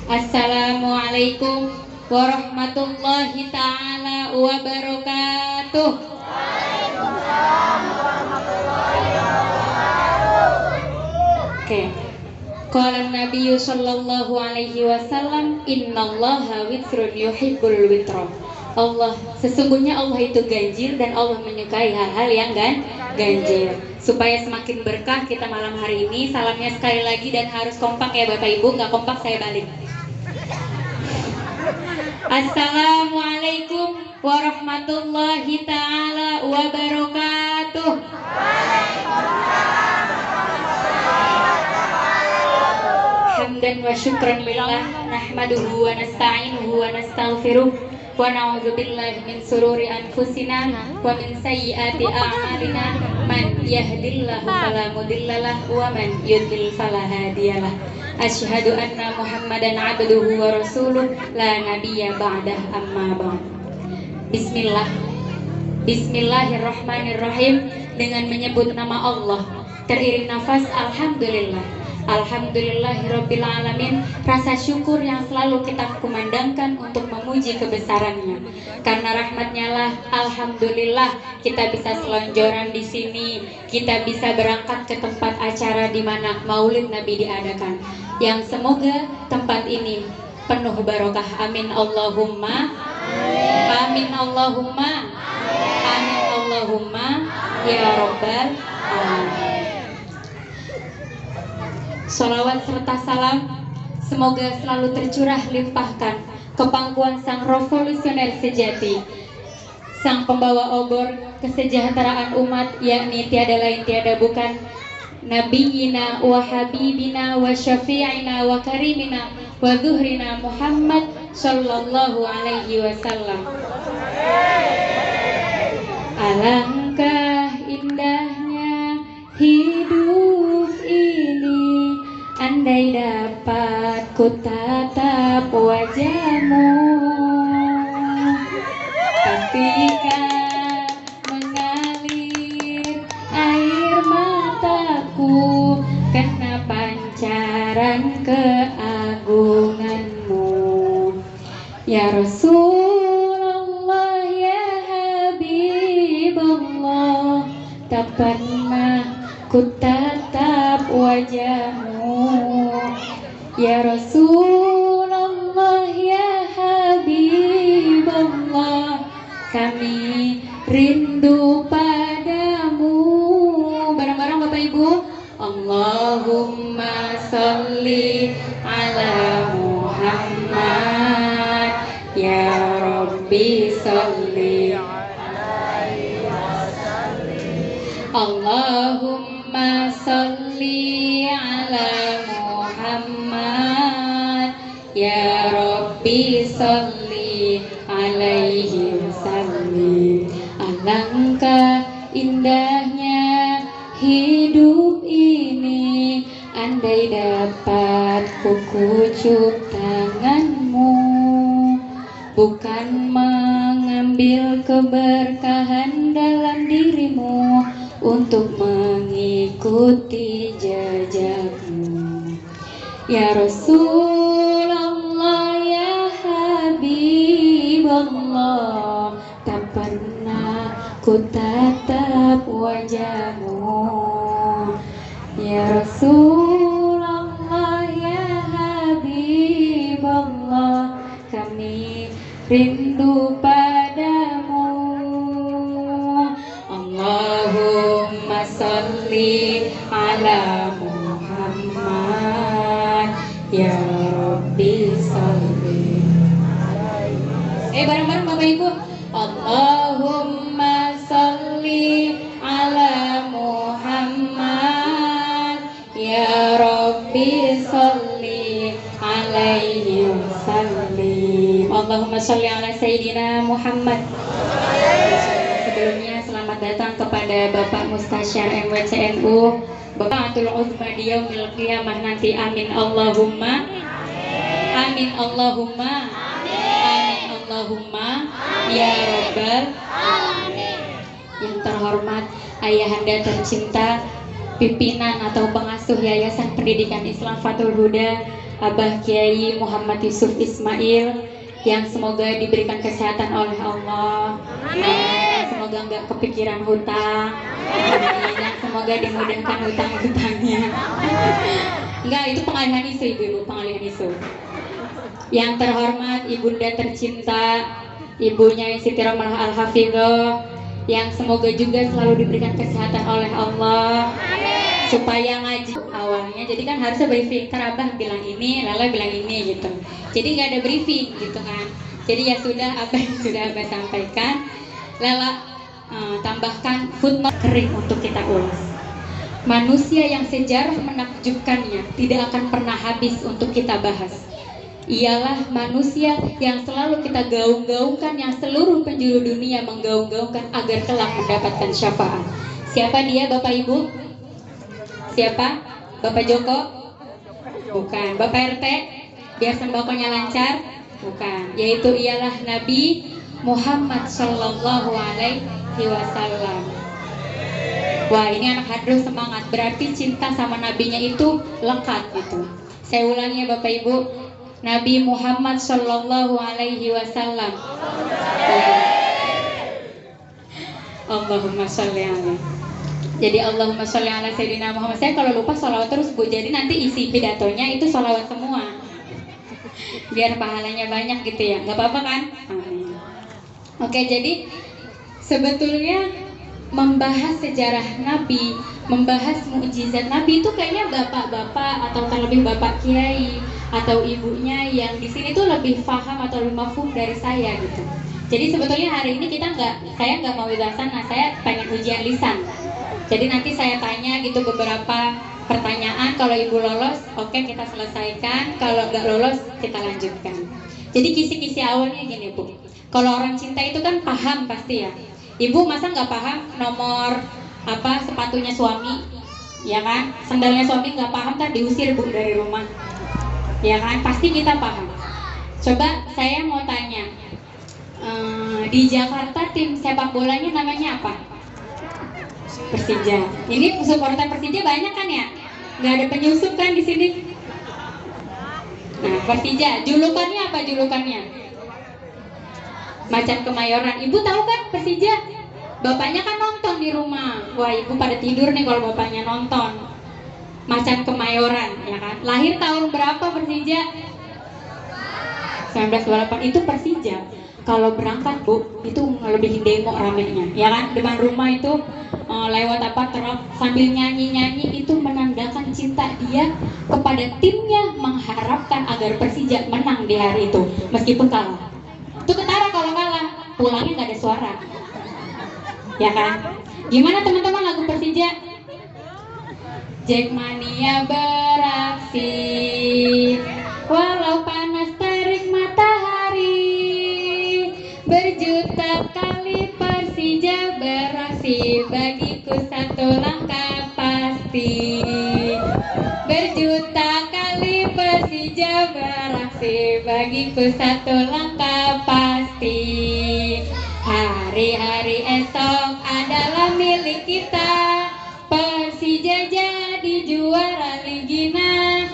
Assalamualaikum warahmatullahi ta'ala wabarakatuh. Oke. Qala Nabi sallallahu alaihi wasallam, innallaha witrun yuhibbul witra. Sesungguhnya Allah itu ganjil dan Allah menyukai hal-hal yang ganjil. Supaya semakin berkah kita malam hari ini, salamnya sekali lagi dan harus kompak ya Bapak Ibu, nggak kompak saya balik. Assalamualaikum warahmatullahi ta'ala wabarakatuh. Hamdan wa syukran lillah, nahmaduhu wa nasta'inuhu wa nastaghfiruh wa na'udzu billahi min sururi anfusina wa min sayyiati a'malina, man yahdihillahu fala mudhillalah wa man yudhlil fala hadiyalah. Asyhadu anna Muhammadan abduhu wa rasuluh la nabiyya ba'dah, amma ba'd. Bismillahirrahmanirrahim. Dengan menyebut nama Allah teriring nafas alhamdulillah. Alhamdulillahirabbil alamin. Rasa syukur yang selalu kita kumandangkan untuk memuji kebesarannya. Karena rahmatnya lah, alhamdulillah kita bisa selonjoran di sini. Kita bisa berangkat ke tempat acara di mana Maulid Nabi diadakan. Yang semoga tempat ini penuh barokah. Amin Allahumma. Amin Allahumma. Amin Allahumma ya rabbal alamin. Sholawat serta salam semoga selalu tercurah limpahkan ke pangkuan sang revolusioner sejati, sang pembawa obor kesejahteraan umat, yakni tiada lain tiada bukan Nabiyina wa Habibina wa Syafi'ina wa Karimina wa Zuhrina Muhammad sallallahu alaihi wasallam. Alangkah indahnya hidup ini, andai dapat ku tatap wajahmu, pastikan mengalir air mataku karena pancaran keagunganmu. Ya Rasulullah, ya Habibullah, tak pernah ku tatap wajahmu. Ya Rasulullah, ya Habibullah, kami rindu padamu. Bareng-bareng Bapak Ibu. Allahumma sholli ala Muhammad, ya Rabbi sholli alaihi wasallim. Allahumma sholli ala Muhammad, ya Rabbi sholli alaihi wasallim. Alangkah indahnya hidup ini, andai dapat ku kucuk tanganmu, bukan mengambil keberkahan dalam dirimu untuk mengikuti jejakmu. Ya Rasulullah, ya Habibullah, tak pernah ku tatap wajahmu. Ya Rasulullah, ya Habibullah, kami rindu padamu. Allahumma sholli ala Muhammad, ya Rabbi sholli. Bareng-bareng Bapak Ibu. Allahumma sholli ala Muhammad, ya Rabbi sholli alaihi wasallim. Allahumma sholli ala Sayyidina Muhammad. Sebelumnya selamat datang kepada Bapak Mustasyar MWCNU, Bapak Atul Uzma di Yaumil Qiyamah nanti. Amin Allahumma. Amin Allahumma. Amin Allahumma ya Rabbal alamin. Yang terhormat Ayahanda tercinta, pimpinan atau pengasuh Yayasan Pendidikan Islam Fathul Huda, Abah Kiai Muhammad Yusuf Ismail yang semoga diberikan kesehatan oleh Allah. Amin. Semoga nggak kepikiran hutang. Amin. Dan semoga dimudahkan hutang-hutangnya. Enggak, itu pengalihan isu ibu-ibu, pengalihan isu. Yang terhormat ibunda tercinta, ibunya Siti Romalah Al-Hafidhoh, yang semoga juga selalu diberikan kesehatan oleh Allah. Amin. Supaya ngaji awalnya, jadi kan harusnya briefing, Abah bilang ini, Lala bilang ini gitu. Jadi nggak ada briefing gitu kan. Jadi ya sudah apa yang sudah Abah sampaikan, Lala tambahkan footnote kering untuk kita ulas. Manusia yang sejarah menakjubkannya tidak akan pernah habis untuk kita bahas. Ialah manusia yang selalu kita gaung-gaungkan, yang seluruh penjuru dunia menggaung-gaungkan agar kelak mendapatkan syafaat. Siapa dia, Bapak Ibu? Siapa? Bapak Joko? Bukan. Bapak RT? Biar sembakonya lancar? Bukan. Yaitu ialah Nabi Muhammad Sallallahu Alaihi Wasallam. Wah, ini anak hadroh semangat. Berarti cinta sama nabinya itu lekat gitu. Saya ulangi ya Bapak Ibu. Nabi Muhammad Sallallahu Alaihi Wasallam. Allahumma sholli alaihi. Jadi Allahumma sholli ala Sayyidina Muhammad. Saya kalau lupa sholawat terus Bu. Jadi nanti isi pidatonya itu sholawat semua. Biar pahalanya banyak gitu ya. Gak apa-apa kan? Amin. Oke, jadi sebetulnya membahas sejarah Nabi, membahas mukjizat Nabi itu kayaknya bapak-bapak atau terlebih bapak kiai atau ibunya yang di sini tuh lebih paham atau lebih mafhum dari saya gitu. Jadi sebetulnya hari ini saya nggak mau wilasan, saya pengen ujian lisan. Jadi nanti saya tanya gitu beberapa pertanyaan, kalau ibu lolos, oke, kita selesaikan. Kalau nggak lolos, kita lanjutkan. Jadi kisi-kisi awalnya gini Bu. Kalau orang cinta itu kan paham pasti ya. Ibu masa nggak paham nomor sepatunya suami, ya kan? Sendalnya suami nggak paham kan diusir Bu dari rumah, ya kan? Pasti kita paham. Coba saya mau tanya, di Jakarta tim sepak bolanya namanya apa? Persija. Ini supporter Persija banyak kan ya? Nggak ada penyusup kan di sini? Nah, Persija. Julukannya apa julukannya? Macan Kemayoran. Ibu tahu kan Persija? Bapaknya kan nonton di rumah. Wah, ibu pada tidur nih kalau bapaknya nonton. Macan Kemayoran, ya kan? Lahir tahun berapa Persija? 1928. Itu Persija. Kalau berangkat Bu, itu ngelebihin demo ramenya, ya kan? Depan rumah itu lewat truk sambil nyanyi-nyanyi, itu menandakan cinta dia kepada timnya, mengharapkan agar Persija menang di hari itu, meskipun kalah. Itu ketara kalau kalah, pulangnya nggak ada suara, ya kan? Gimana teman-teman lagu Persija? Jackmania beraksi, walau panas terik matahari, berjuta kali Persija beraksi, bagiku satu langkah pasti. Berjuta kali Persija beraksi, bagiku satu langkah pasti. Hari-hari esok adalah milik kita, Persija jadi juara Ligina.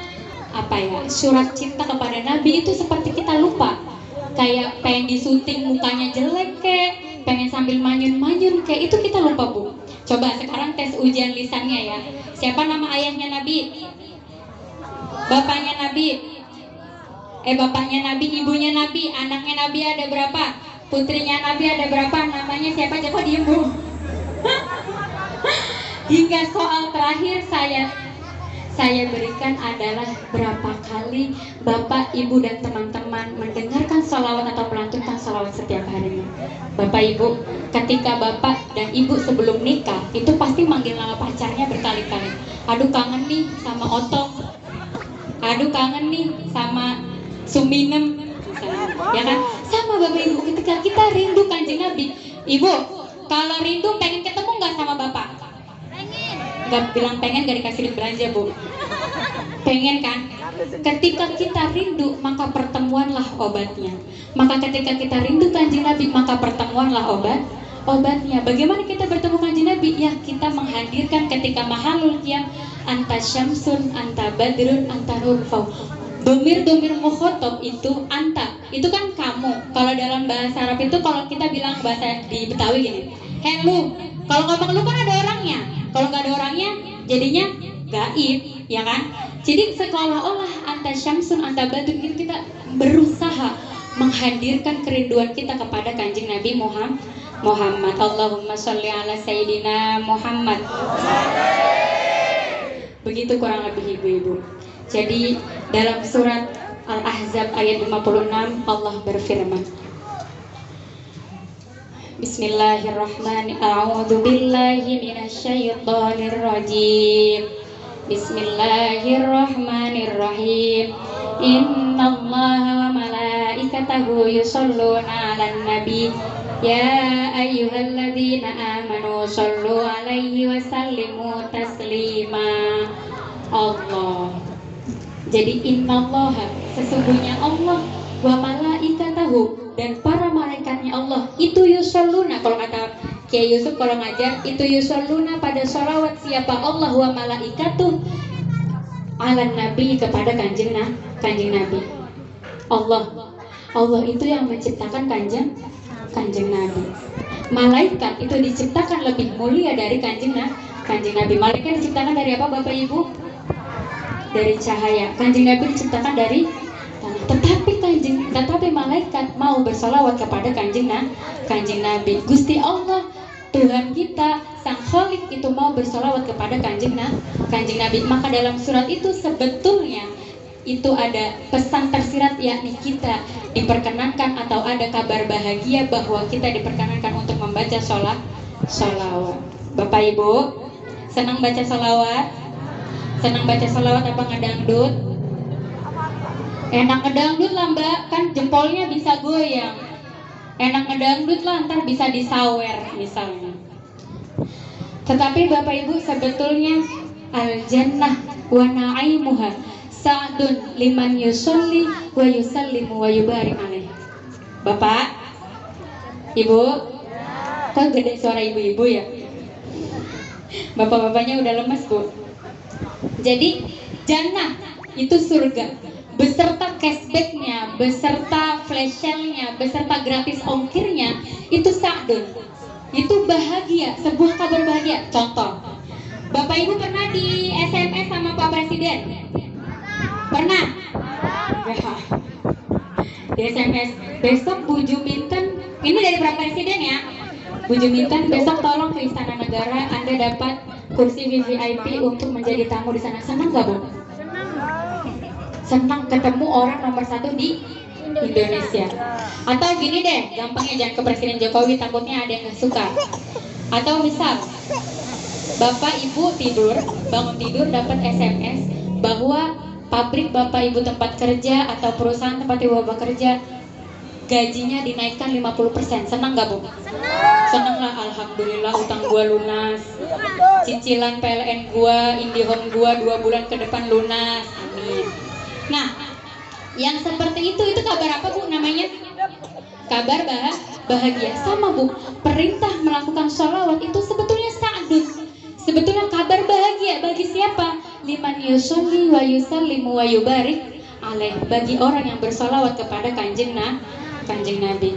Apa ya, surat cinta kepada Nabi itu seperti kita lupa. Kayak pengen disyuting mukanya jelek kek, pengen sambil manyun-manyun kayak, itu kita lupa Bu. Coba sekarang tes ujian lisannya ya. Siapa nama ayahnya Nabi? Bapaknya Nabi? Bapaknya Nabi, ibunya Nabi, anaknya Nabi ada berapa? Putrinya Nabi ada berapa? Namanya siapa? Kok diem Bu? Hingga soal terakhir saya berikan adalah berapa kali Bapak, Ibu, dan teman-teman mendengarkan sholawat atau melantunkan sholawat setiap harinya. Bapak, Ibu, ketika Bapak dan Ibu sebelum nikah, itu pasti manggil nama pacarnya berkali-kali. Aduh kangen nih sama Otong, aduh kangen nih sama Suminem, ya kan? Sama Bapak Ibu, ketika kita rindu Kanjeng Nabi. Ibu, kalau rindu pengen ketemu nggak sama Bapak? Gak bilang pengen, gak dikasih duit belanja Bu. Pengen kan? Ketika kita rindu, maka pertemuanlah obatnya. Maka ketika kita rindu Kanjeng Nabi, maka pertemuanlah obatnya. Bagaimana kita bertemu Kanjeng Nabi? Ya, kita menghadirkan ketika mahalul qiyam, anta syamsun, anta badrun, anta nur Domir mukhotob itu anta, itu kan kamu. Kalau dalam bahasa Arab itu, kalau kita bilang bahasa di Betawi gini, hello. Kalau ngomong lu kan ada orangnya. Kalau nggak ada orangnya, jadinya gaib, ya kan? Jadi seolah-olah anta syamsun, anta badun, itu kita berusaha menghadirkan kerinduan kita kepada kanjeng Nabi Muhammad. Allahumma sholli ala Sayyidina Muhammad. Begitu kurang lebih ibu-ibu. Jadi dalam surat Al-Ahzab ayat 56 Allah berfirman, Bismillahirrahmanirrahim. A'udzu billahi minasyaitonir rajim. Bismillahirrahmanirrahim. Innallaha wa malaikatahu yusholluna 'alan nabi. Ya ayyuhalladzina amanu shollu 'alaihi wa sallimu taslima. Allah. Jadi innallaha, sesungguhnya Allah, wa malaikatahu, dan para malaikatnya Allah itu yusholluna. Kalau kata Kiai Yusuf kalau ngajar, itu yusholluna pada sholawat siapa? Allah wa malaikatuh ala nabi, kepada kanjeng Nabi. Allah itu yang menciptakan kanjeng Nabi. Malaikat itu diciptakan lebih mulia dari kanjeng Nabi. Malaikat diciptakan dari apa Bapak Ibu? Dari cahaya. Kanjeng Nabi diciptakan dari tanah. Tetapi malaikat mau bersalawat kepada kanjeng Nabi. Gusti Allah, Tuhan kita, Sang Khalik itu mau bersalawat kepada kanjeng Nabi. Maka dalam surat itu sebetulnya itu ada pesan tersirat, yakni kita diperkenankan atau ada kabar bahagia bahwa kita diperkenankan untuk membaca sholawat. Bapak Ibu, senang baca sholawat? Senang baca sholawat apa ngedangdut? Enak ngedangdut lah Mbak, kan jempolnya bisa goyang. Enak ngedangdut lah, ntar bisa disawer misalnya. Tetapi Bapak Ibu, sebetulnya al-jannah wa na'imuha sa'dun liman yusolli wa yusallimu wa yubarik alaih. Bapak, Ibu, kok gede suara ibu-ibu ya? Bapak-bapaknya udah lemes Bu. Jadi jannah itu surga, beserta cashbacknya, beserta flash sale-nya, beserta gratis ongkirnya, itu sa'dun, itu bahagia, sebuah kabar bahagia. Contoh, Bapak Ibu pernah di SMS sama Pak Presiden? Pernah? Ya. Di SMS, besok Bu Juminten, ini dari Pak Presiden ya, Bu Juminten besok tolong ke Istana Negara, Anda dapat kursi VVIP untuk menjadi tamu di sana. Senang nggak Bu? Senang ketemu orang nomor 1 di Indonesia. Atau gini deh, gampangnya jangan ke Presiden Jokowi, takutnya ada yang nggak suka. Atau misal Bapak Ibu bangun tidur dapat SMS bahwa pabrik Bapak Ibu tempat kerja atau perusahaan tempat Ibu Bapak kerja gajinya dinaikkan 50%. Senang nggak Bu? Senang lah, alhamdulillah, utang gua lunas, cicilan PLN gua, IndiHome gua 2 bulan ke depan lunas, amin. Nah, yang seperti itu kabar apa Bu namanya? Kabar bahagia. Sama Bu, perintah melakukan sholawat itu sebetulnya sa'dun, sebetulnya kabar bahagia bagi siapa? Liman yusolli wa yusallimu wa yubarik alaih, bagi orang yang bersolawat kepada kanjeng Nabi.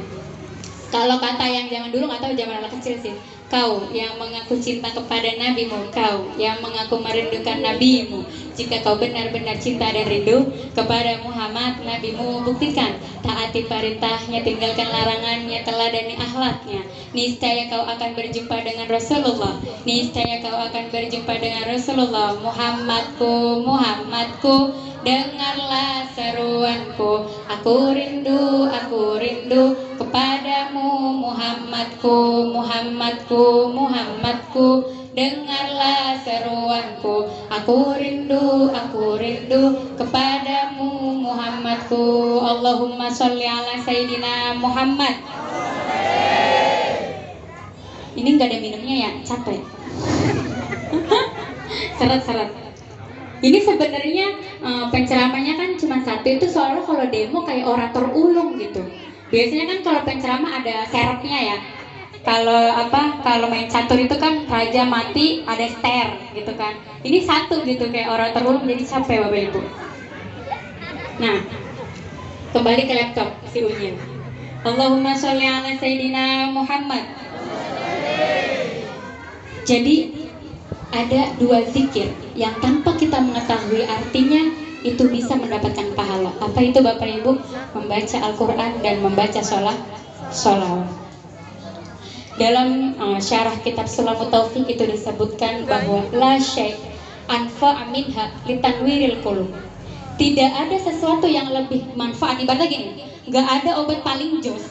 Kalau kata yang zaman dulu, nggak tahu zaman anak kecil sih, kau yang mengaku cinta kepada nabimu, kau yang mengaku merindukan nabimu, jika kau benar-benar cinta dan rindu kepada Muhammad nabimu, buktikan taati perintahnya, tinggalkan larangannya, teladani akhlaknya, niscaya kau akan berjumpa dengan Rasulullah, niscaya kau akan berjumpa dengan Rasulullah. Muhammadku, dengarlah seruanku, aku rindu kepadamu. Muhammadku, dengarlah seruanku, aku rindu kepadamu. Muhammadku. Allahumma sholli ala Sayyidina Muhammad. Ini nggak ada minumnya ya, capek. Seret-seret. Ini sebenarnya penceramahnya kan cuma satu, itu soalnya kalau demo kayak orator ulung gitu. Biasanya kan kalau penceramah ada serepnya ya. Kalau main catur itu kan raja mati ada ster gitu kan. Ini satu gitu kayak orator ulung, jadi capek Bapak Ibu. Nah, kembali ke laptop si Unyil. Allahumma sholli ala Sayyidina Muhammad. Jadi ada dua zikir yang tanpa kita mengetahui artinya itu bisa mendapatkan pahala. Apa itu Bapak Ibu? Membaca Al-Quran dan membaca sholawat. Dalam syarah kitab Sulamut Taufik itu disebutkan bahwa la syai' anfa' minha litanwiril qulub. Tidak ada sesuatu yang lebih manfaat. Ibaratnya gini, nggak ada obat paling jos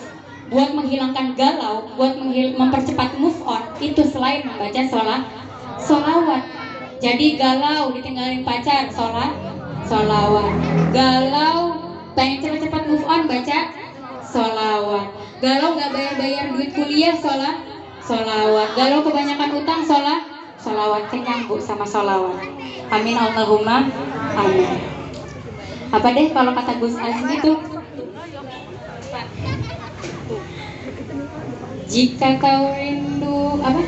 buat menghilangkan galau, buat mempercepat move on itu selain membaca sholawat. Jadi galau ditinggalin pacar, sholawat. Galau pengen cepat-cepat move on, baca sholawat. Galau nggak bayar duit kuliah, sholawat. Galau kebanyakan utang, sholawat. Kenyang Bu sama sholawat. Amin Allahumma amin. Apa deh kalau kata Gus Azmi itu, jika kau rindu apa?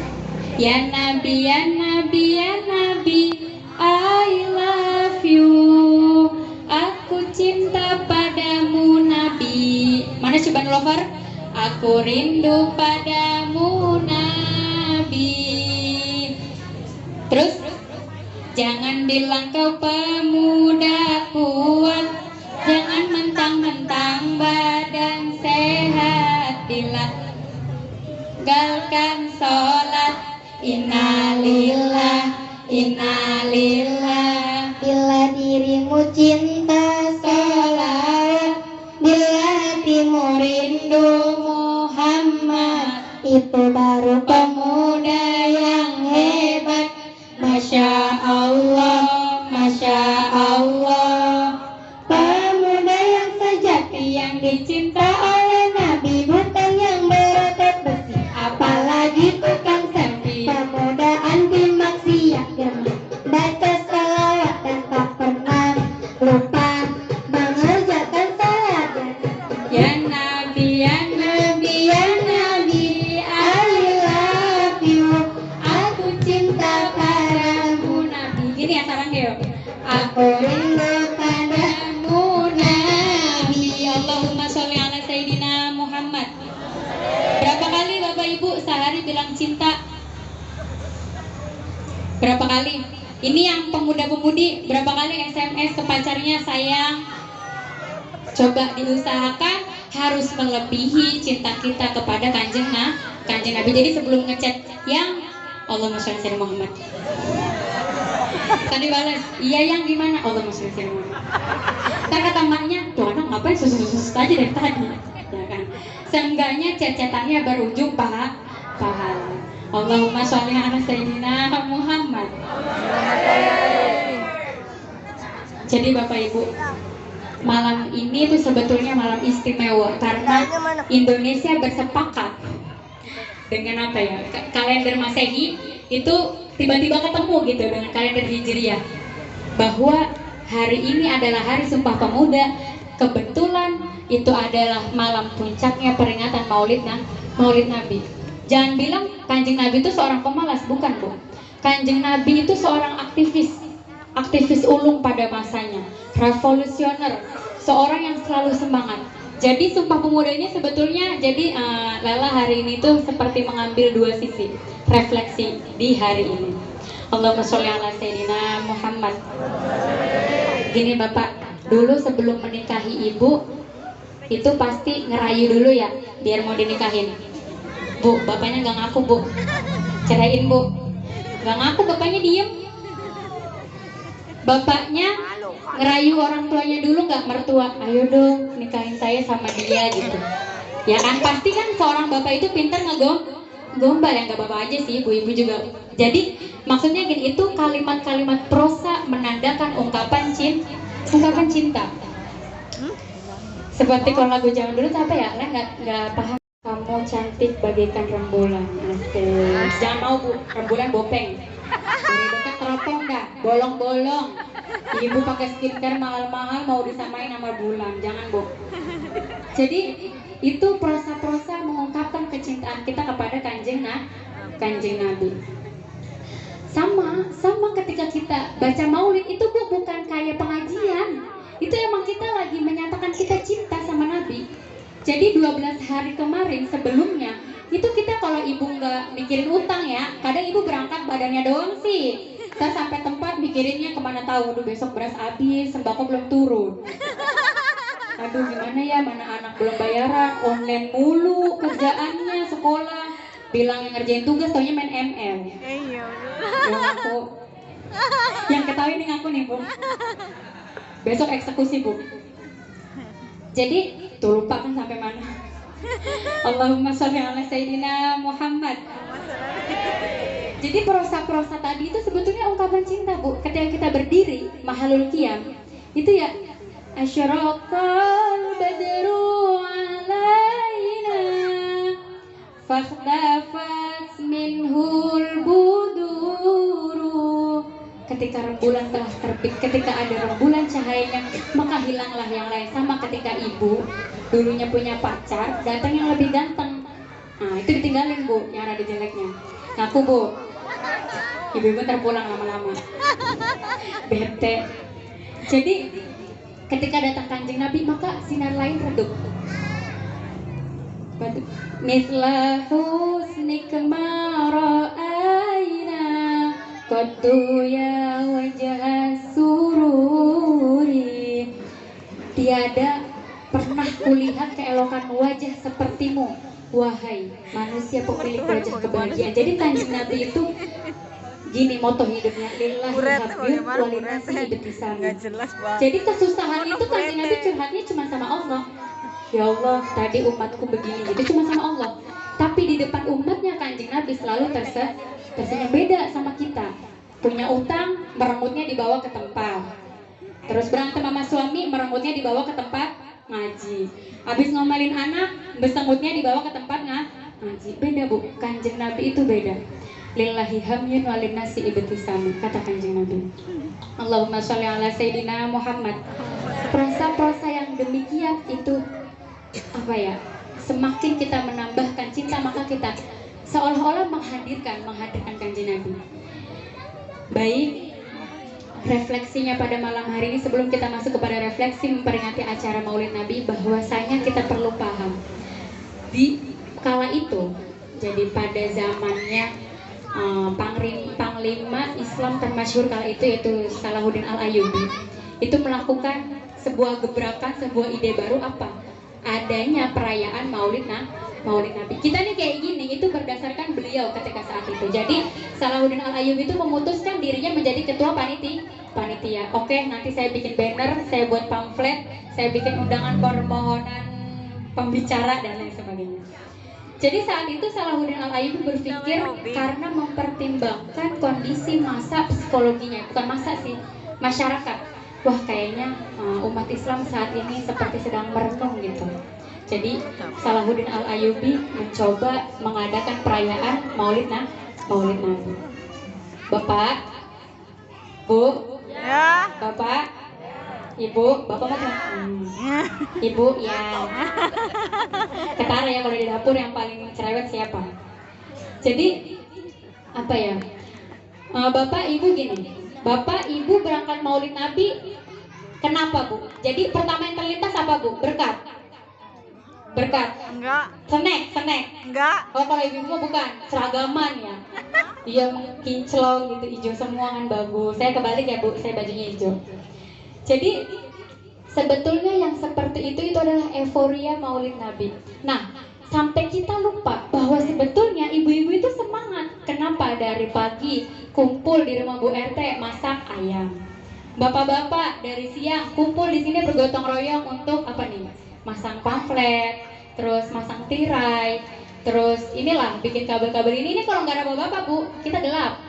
Ya Nabi, ya Nabi, ya Nabi, I love you. Aku cinta padamu Nabi. Mana Cuban Lover? Aku rindu padamu Nabi. Terus jangan bilang kau pemuda kuat, jangan mentang-mentang badan sehat, tinggalkan sholat. Innalillah, innalillah. Bila dirimu cinta sholat, bila hatimu rindu Muhammad, itu baru pemuda yang hebat. Masya Allah, Masya Allah. Pemuda yang sejati, yang dicinta oleh Nabi, bukan yang berotot besi, apalagi tukang selfie. Pemuda anti maksiat yang baca salawat dan tak pernah lupa mengerjakan salat. Ya Nabi, ya Nabi, Ya Nabi, I love you. Aku cinta padamu Nabi. Gini ya sarang yuk. Aku rindu padamu Nabi. Allahumma sholli ala Sayyidina Muhammad. Berapa kali Bapak Ibu sehari bilang cinta? Berapa kali? Ini yang pemuda-pemudi, berapa kali SMS ke pacarnya sayang? Coba diusahakan harus melebihi cinta kita kepada kanjeng Nabi. Jadi sebelum ngechat yang Allahumma sholli ala Sayyidina Muhammad, tadi balas, iya yang gimana? Allahumma sholli ala Sayyidina Muhammad. Ntar kata maknya, tuh anak ngapain susus aja dari tadi, ya kan? Seenggaknya chat-chatannya berujung pahala. Allahumma sholli ala Sayyidina Muhammad. Jadi Bapak Ibu, malam ini tuh sebetulnya malam istimewa karena Indonesia bersepakat dengan apa ya, kalender Masehi itu tiba-tiba ketemu gitu dengan kalender Hijriah bahwa hari ini adalah hari Sumpah Pemuda. Kebetulan itu adalah malam puncaknya peringatan Maulid Nabi. Jangan bilang Kanjeng Nabi itu seorang pemalas, bukan Bu. Kanjeng Nabi itu seorang aktivis ulung pada masanya, revolusioner, seorang yang selalu semangat. Jadi Sumpah Pemuda ini sebetulnya jadi Lala hari ini tuh seperti mengambil dua sisi refleksi di hari ini. Allahumma sholli ala Sayyidina Muhammad. Gini Bapak, dulu sebelum menikahi Ibu itu pasti ngerayu dulu ya biar mau dinikahin. Bu, bapaknya nggak ngaku Bu, ceraiin Bu. Nggak ngaku, bapaknya diem. Bapaknya ngerayu orang tuanya dulu, nggak mertua, ayo dong nikahin saya sama dia gitu. Ya kan, pasti kan seorang bapak itu pintar ngegombal, yang nggak bapak aja sih, ibu-ibu juga. Jadi maksudnya gini, itu kalimat-kalimat prosa menandakan ungkapan cinta. Seperti kalau lagu zaman dulu tuh apa ya? Nggak paham. Kamu cantik bagaikan rembulan. Asik. Jangan mau Bu, rembulan bopeng. Dari dekat teropong dah, bolong-bolong. Ibu pakai skincare mahal-mahal mau disamain sama bulan. Jangan Bu. Jadi itu prosa-prosa mengungkapkan kecintaan kita kepada Kanjeng Nabi. Sama ketika kita baca maulid itu Bu, bukan kayak pengajian. itu emang kita lagi menyatakan kita cinta sama Nabi. Jadi 12 hari kemarin sebelumnya itu kita kalau ibu nggak mikirin utang ya, kadang ibu berangkat badannya doang sih. Kita sampai tempat mikirinnya kemana tahu, aduh besok beras habis, sembako belum turun. Aduh gimana ya, mana anak belum bayaran, online mulu kerjaannya sekolah. Bilang yang ngerjain tugas, taunya main ML. Yang ngaku, yang ketahui nih ngaku nih bu. Besok eksekusi bu. Jadi tuh lupa kan sampai mana. Allahumma sholli ala sayyidina Muhammad. Jadi prosa-prosa tadi itu sebetulnya ungkapan cinta bu. Ketika kita berdiri mahalul qiyam itu ya asyraqal badru alaina fakhtafat minhul buduru. Ketika rembulan telah terbit, ketika ada rembulan cahayanya, maka hilanglah yang lain. Sama ketika ibu dulunya punya pacar, datang yang lebih ganteng. Nah itu ditinggalin bu, yang ada jeleknya. Ngaku bu, ibu-ibu terpulang lama-lama. Bete. Jadi ketika datang Kanjeng Nabi, maka sinar lain redup. Misla husnik ma ra'ayna qaddu ya wajah sururi. Tiada pernah kulihat keelokan wajah sepertimu, wahai manusia pemilik wajah kebahagiaan. Jadi Kanjeng Nabi itu gini moto hidupnya, lillahi habyun walinasi ibtisam. Jadi kesusahan itu Kanjeng Nabi curhatnya cuma sama Allah. Ya Allah, tadi umatku begini, gitu cuma sama Allah. Tapi di depan umatnya Kanjeng Nabi selalu tersenyum. Beda sama kita. Punya utang, merengutnya dibawa ke tempat. Terus berantem sama suami, merengutnya dibawa ke tempat ngaji. Habis ngomelin anak, besengutnya dibawa ke tempat ngaji. Beda bu, Kanjeng Nabi itu beda. Lillahi hamyun walinasi ibtisam, kata Kanjeng Nabi. Allahumma sholli ala sayyidina Muhammad. Prosa-prosa yang demikian itu apa ya, semakin kita menambahkan cinta, maka kita seolah-olah menghadirkan Kanjeng Nabi. Baik, refleksinya pada malam hari ini, sebelum kita masuk kepada refleksi memperingati acara Maulid Nabi, bahwasanya kita perlu paham di kala itu, jadi pada zamannya Panglima Islam termasyhur kala itu yaitu Salahuddin Al-Ayyubi, itu melakukan sebuah gebrakan, sebuah ide baru, apa? Adanya perayaan Maulid Nabi. Kita nih kayak gini itu berdasarkan beliau ketika saat itu. Jadi Salahuddin Al-Ayyubi itu memutuskan dirinya menjadi ketua panitia. Oke, nanti saya bikin banner, saya buat pamflet, saya bikin undangan permohonan pembicara dan lain sebagainya. Jadi saat itu Salahuddin Al-Ayyubi berpikir karena mempertimbangkan kondisi masa psikologinya, bukan masa sih, masyarakat. Wah kayaknya umat Islam saat ini seperti sedang merenung gitu. Jadi Salahuddin Al-Ayyubi mencoba mengadakan perayaan Maulid Nabi. Bapak, Bu, ya. Bapak, Ibu, Bapak mau Ibu, ya. Ketara ya kalau di dapur yang paling cerewet siapa? Jadi apa ya? Bapak, Ibu gini. Bapak, Ibu berangkat Maulid Nabi, kenapa Bu? Jadi pertama yang terlintas apa Bu? Berkat. Enggak. Snack. Enggak. Oh kalau ibu bukan, seragaman ya. Iya kinclong gitu, hijau semua kan bagus. Saya kebalik ya Bu, saya bajunya hijau. Jadi sebetulnya yang seperti itu adalah euforia Maulid Nabi. Nah, sampai kita lupa bahwa sebetulnya ibu-ibu itu semangat. Kenapa? Dari pagi kumpul di rumah Bu RT masak ayam. Bapak-bapak dari siang kumpul di sini bergotong royong untuk apa nih? Masang pamflet, terus masang tirai, terus inilah bikin kabel-kabel ini kalau nggak ada bapak-bapak Bu, kita gelap,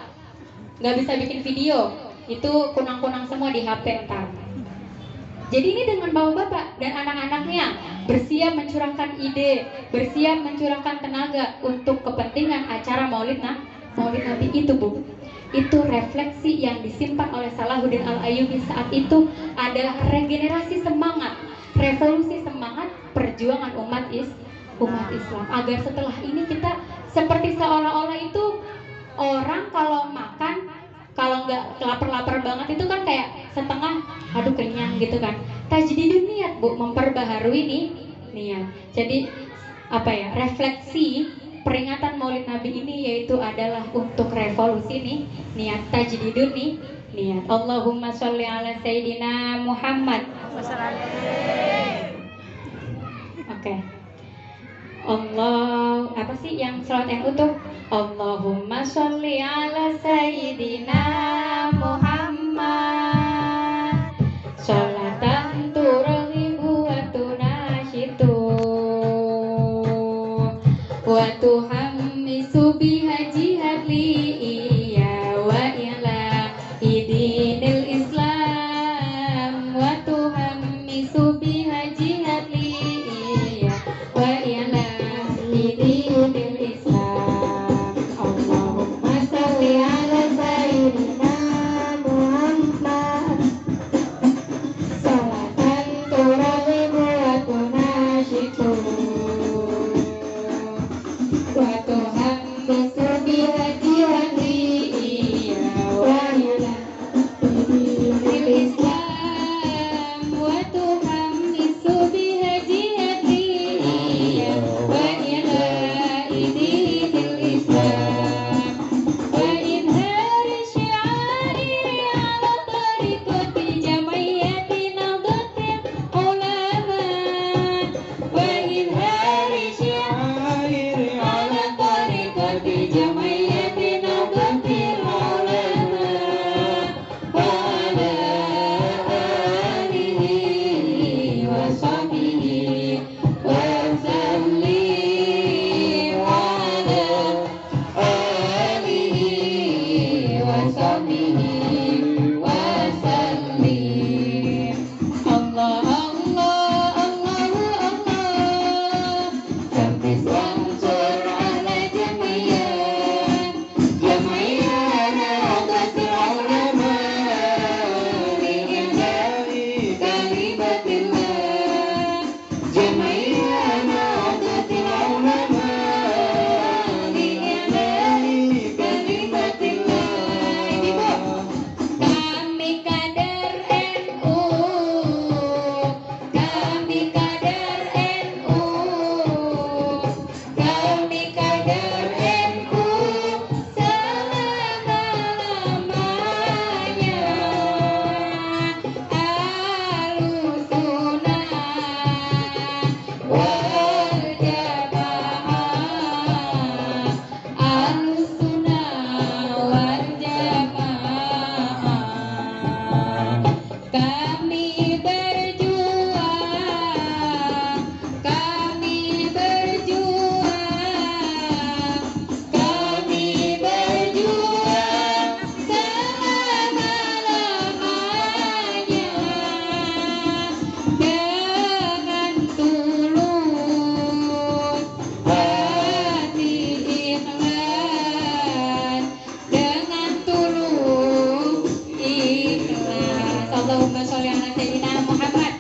nggak bisa bikin video, itu kunang-kunang semua di HP ntar. Jadi ini dengan bapak-bapak dan anak-anaknya bersiap mencurahkan ide, bersiap mencurahkan tenaga untuk kepentingan acara Maulid Nabi itu Bu. Itu refleksi yang disimpan oleh Salahuddin Al-Ayyubi saat itu adalah regenerasi semangat, revolusi semangat perjuangan umat Islam, agar setelah ini kita seperti seolah-olah itu orang kalau makan, kalau nggak lapar-lapar banget itu kan kayak setengah, aduh kenyang gitu kan. Tajdidun niat Bu, memperbaharui niat. Jadi apa ya, refleksi peringatan Maulid Nabi ini yaitu adalah untuk revolusi niat. Tajdidun niat. Allahumma sholli ala Sayyidina Muhammad. Oke. Allah, apa sih yang salat yang utuh? Allahumma sholli ala Sayyidina Muhammad sholatan turghibu wa tunashitu wa tuhammisu biha jihad li iya wa ila idinil Islam wa tuhammisu biha jihad li iya wa ila idinil Islam. Allahumma sholli ala Sayyidina Muhammad sholatan turghibu wa tunashitu wa tuhammisu biha jihad li iya wa ila idinil Islam wa tuhammisu biha jihad li iya wa ila idinil Islam wa idhari syi'ari ala tariqati jamaiyati nahdlatil ulama wa idhari syi'ari ala tariqati jamaiyati nahdlatil ulama wa ala alihi wa sahbihi wa sallim wa ala alihi wa sahbihi wa sallim. Allah Allah Allahu Allah Sabis wansur ala jamaiyah nahdlatil ulama li'ilahi kalimatillah jamaiyah nahdlatil ulama li'ilahi kalimatillah. Ini Bu, kami kader NU, kami kader NU, kami kader NU selama-lamanya. Ahlussunnah wal jamaah, Ahlussunnah wal jamaah. Kami berjuang, kami berjuang, kami berjuang selama-lamanya dengan tulus hati ikhlas, dengan tulus ikhlas. Allahumma sholli ala Sayyidina Muhammad.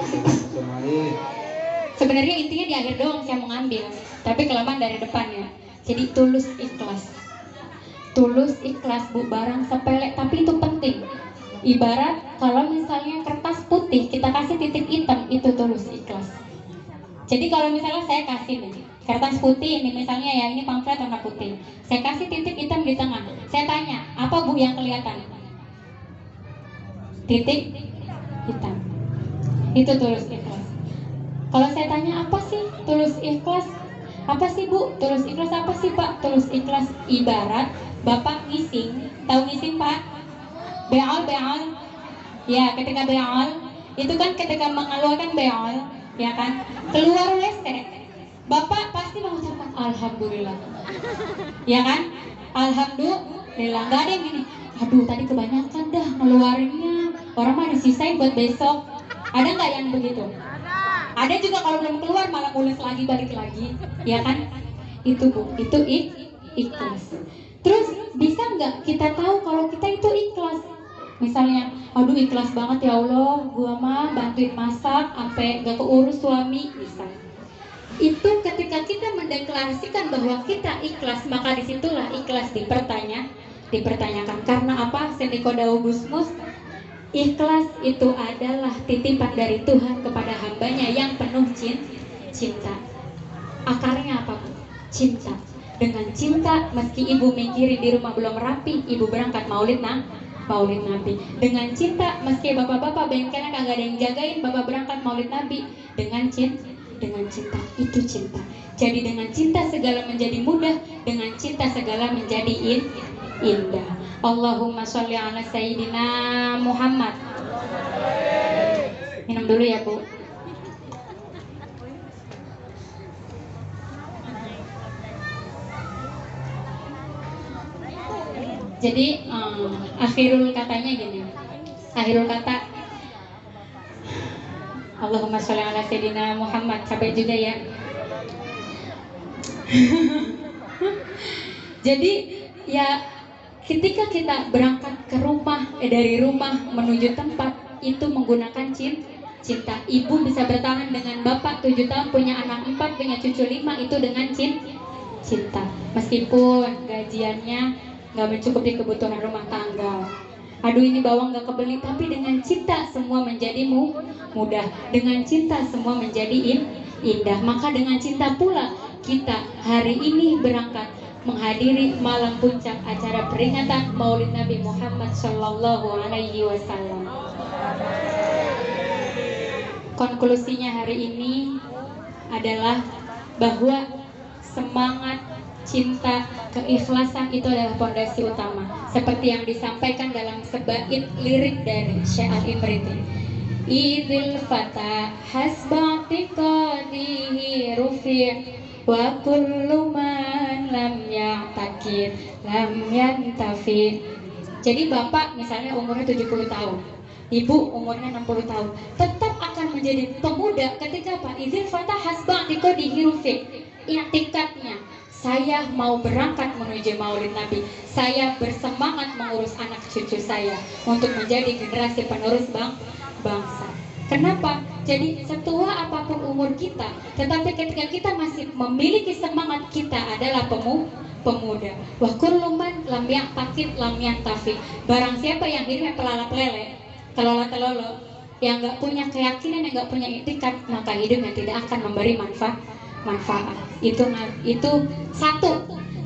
Sebenarnya intinya di akhir doang saya mau ngambil, tapi kelamaan dari depan ya. Jadi tulus ikhlas. Tulus ikhlas Bu, barang sepele tapi itu penting. Ibarat kalau misalnya kertas putih kita kasih titik hitam, itu tulus ikhlas. Jadi kalau misalnya saya kasih nih kertas putih ini misalnya ya, ini pamflet warna putih, saya kasih titik hitam di tengah, saya tanya apa Bu yang kelihatan? Titik hitam. Itu tulus ikhlas. Kalau saya tanya apa sih tulus ikhlas? Apa sih Bu? Tulus ikhlas apa sih Pak? Tulus ikhlas ibarat Bapak ngising, tahu ngising Pak? Beol. Ya, ketika beol itu kan ketika mengeluarkan beol, ya kan? Keluar WC. Bapak pasti mengucapkan alhamdulillah. Ya kan? Alhamdulillah. Enggak ada yang gini. Aduh, tadi kebanyakan dah ngeluarinnya. Orang mah disisain buat besok. Ada nggak yang begitu? Ada juga kalau belum keluar malah ngulis lagi, balik lagi, ya kan? Itu Bu, itu ikhlas. Terus bisa nggak kita tahu kalau kita itu ikhlas? Misalnya, aduh ikhlas banget ya Allah, gua mah bantuin masak, sampai gak keurus suami, bisa. Itu ketika kita mendeklarasikan bahwa kita ikhlas, maka disitulah ikhlas dipertanyakan. Karena apa? Senikodaubusmus, ikhlas itu adalah titipan dari Tuhan kepada hambanya yang penuh cinta. Akarnya apa, Bu? Cinta. Dengan cinta, meski ibu mikirin di rumah belum rapi, ibu berangkat maulid Nabi. Dengan cinta, meski bapak-bapak bengkelnya kagak ada yang jagain, bapak berangkat maulid Nabi. Dengan cinta, itu cinta. Jadi dengan cinta segala menjadi mudah, dengan cinta segala menjadi indah. Allahumma sholli ala sayyidina Muhammad. Minum dulu ya, Bu. Jadi akhirul katanya gini. Akhirul kata Allahumma sholli ala sayyidina Muhammad. Sampai juga ya. Jadi ya ketika kita berangkat ke rumah, dari rumah menuju tempat, itu menggunakan cinta. Ibu bisa bertahan dengan bapak 7 tahun, punya anak 4, punya cucu 5, itu dengan cinta. Meskipun gajiannya nggak mencukupi kebutuhan rumah tangga, aduh ini bawang nggak kebeli, tapi dengan cinta semua menjadi mudah. Dengan cinta semua menjadi indah. Maka dengan cinta pula kita hari ini berangkat menghadiri malam puncak acara peringatan Maulid Nabi Muhammad Shallallahu Alaihi Wasallam. Konklusinya hari ini adalah bahwa semangat, cinta, keikhlasan itu adalah fondasi utama. Seperti yang disampaikan dalam sebait lirik dari Syekh Al-Imriti. Idzil fata hasbati qadihi rufi' wa kullu man lam ya'takid lam yantafi. Jadi bapak misalnya umurnya 70 tahun, ibu umurnya 60 tahun, tetap akan menjadi pemuda ketika apa? Idzil fata hasbati qadihi rufi'. I'tikadnya, saya mau berangkat menuju Maulid Nabi. Saya bersemangat mengurus anak cucu saya untuk menjadi generasi penerus bangsa. Kenapa? Jadi setua apapun umur kita, tetapi ketika kita masih memiliki semangat, kita adalah pemuda. Wa kullu man lam ya'taqid lam yantafi. Barang siapa yang hidupnya pelalap-lele, telolo-telolo, yang nggak punya keyakinan, yang nggak punya itikad, maka hidupnya tidak akan memberi manfaat. Itu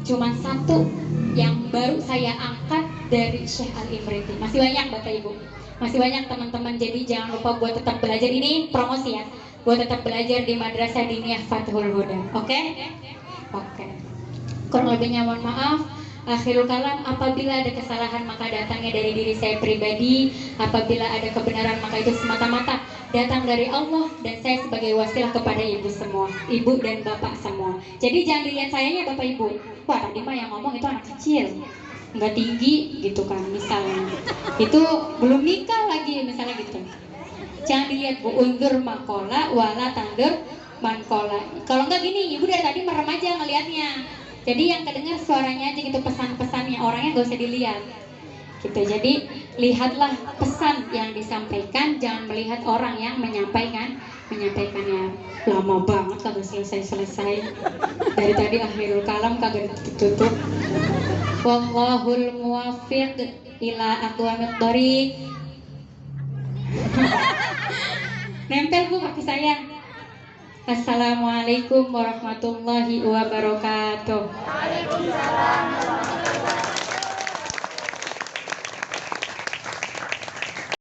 cuma satu yang baru saya angkat dari Syekh Al-Imriti. Masih banyak Bapak Ibu, masih banyak teman-teman. Jadi jangan lupa buat tetap belajar, ini promosi ya, buat tetap belajar di Madrasah Diniyah Fathul Huda. Oke? Kurang lebihnya mohon maaf. Akhirul kalam, apabila ada kesalahan maka datangnya dari diri saya pribadi. Apabila ada kebenaran maka itu semata-mata datang dari Allah, dan saya sebagai wasilah kepada ibu semua, ibu dan bapak semua. Jadi jangan dilihat sayanya Bapak Ibu, wah tadi mah yang ngomong itu anak kecil, nggak tinggi gitu kan, misalnya itu belum nikah lagi misalnya gitu. Jangan dilihat, Bu, undur makola wala tandur mankola. Kalau nggak gini, ibu dari tadi merem aja ngelihatnya. Jadi yang kedengar suaranya aja gitu, pesan-pesannya, orangnya gak usah dilihat gitu. Jadi lihatlah pesan yang disampaikan, jangan melihat orang yang menyampaikannya. Lama banget kagak selesai. Dari tadi akhirul kalam kagak ditutup. Wallahul muwaffiq ila aqwamit thoriq. Nempel Bu kaki saya. Assalamualaikum warahmatullahi wabarakatuh. Waalaikumsalam.